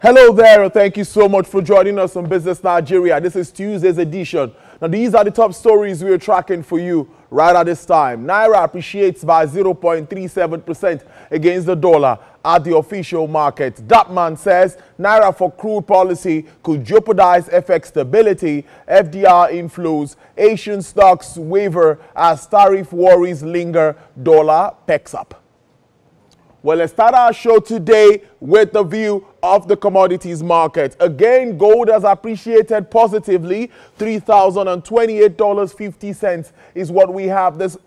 Hello there, thank you so much for joining us on Business Nigeria. This is Tuesday's edition. Now, these are the top stories we are tracking for you right at this time. Naira appreciates by 0.37% against the dollar at the official market. That man says Naira for crude policy could jeopardize FX stability, FDR inflows, Asian stocks waver as tariff worries linger, dollar pecks up. Well, let's start our show today with the view of the commodities market. Again, gold has appreciated positively. $3,028.50 is what we have this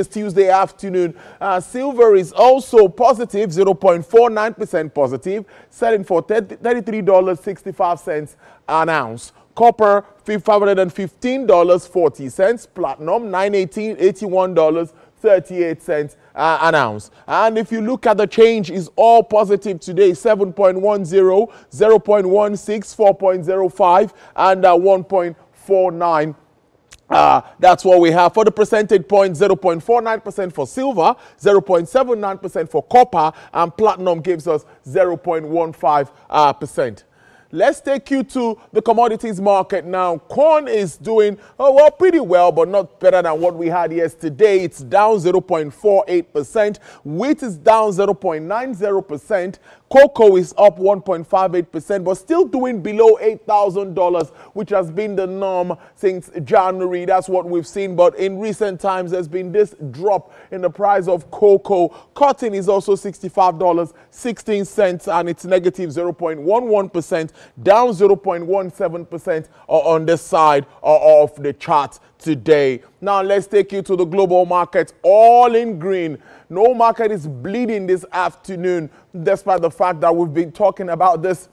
Tuesday afternoon. Silver is also positive, 0.49% positive, selling for $33.65 an ounce. Copper, $515.40. Platinum, $981.38 an ounce. And if you look at the change, is all positive today: 7.10, 0.16, 4.05, and 1.49. That's what we have. For the percentage point, 0.49% for silver, 0.79% for copper, and platinum gives us 0.15%. Let's take you to the commodities market now. Corn is doing, well, pretty well, but not better than what we had yesterday. It's down 0.48%. Wheat is down 0.90%. Cocoa is up 1.58%, but still doing below $8,000, which has been the norm since January. That's what we've seen. But in recent times, there's been this drop in the price of cocoa. Cotton is also $65.16, and it's negative 0.11%, down 0.17% on this side of the chart today. Now let's take you to the global markets, all in green. No market is bleeding this afternoon, despite the fact that we've been talking about this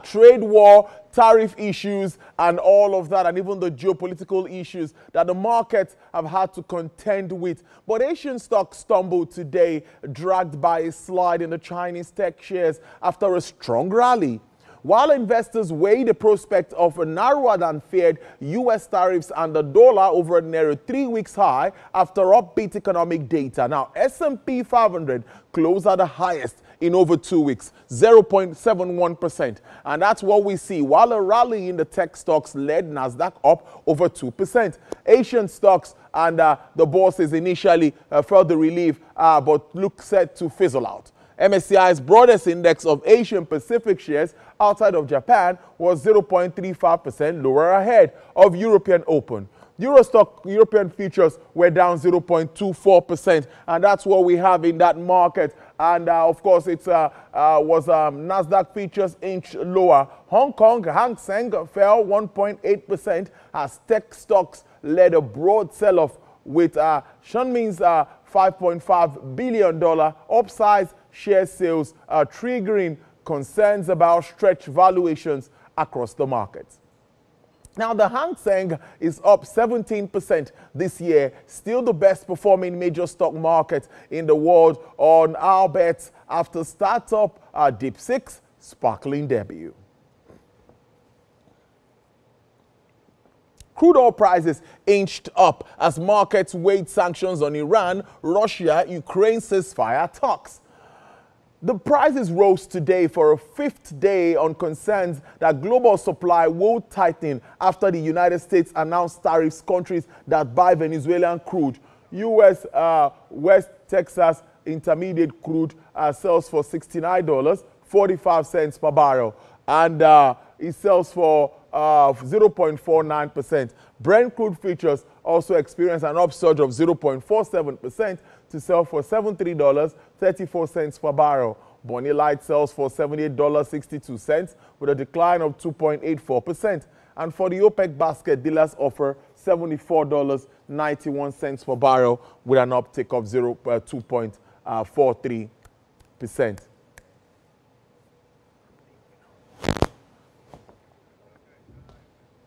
trade war, tariff issues, and all of that, and even the geopolitical issues that the markets have had to contend with. But Asian stocks stumbled today, dragged by a slide in the Chinese tech shares after a strong rally. While investors weigh the prospect of a narrower than feared U.S. tariffs and the dollar over a near 3 weeks high after upbeat economic data. Now, S&P 500 closed at the highest in over 2 weeks, 0.71%. And that's what we see. While a rally in the tech stocks led Nasdaq up over 2%. Asian stocks and the bosses initially felt the relief, but look set to fizzle out. MSCI's broadest index of Asian Pacific shares outside of Japan was 0.35% lower ahead of European Open. Eurostock European futures were down 0.24%, and that's what we have in that market. And of course, it was Nasdaq futures inch lower. Hong Kong Hang Seng fell 1.8% as tech stocks led a broad sell-off, with Shunmin's $5.5 billion upsize share sales triggering concerns about stretched valuations across the markets. Now, the Hang Seng is up 17% this year, still the best performing major stock market in the world on our bets after startup Deep Six sparkling debut. Crude oil prices inched up as markets weighed sanctions on Iran, Russia, Ukraine ceasefire talks. The prices rose today for a fifth day on concerns that global supply will tighten after the United States announced tariffs countries that buy Venezuelan crude. U.S. West Texas Intermediate crude sells for $69.45 per barrel, and it sells for 0.49%. Brent crude futures also experienced an upsurge of 0.47% to sell for $73.34 per barrel. Bonnie Light sells for $78.62 with a decline of 2.84%. And for the OPEC basket, dealers offer $74.91 per barrel with an uptick of 2.43%.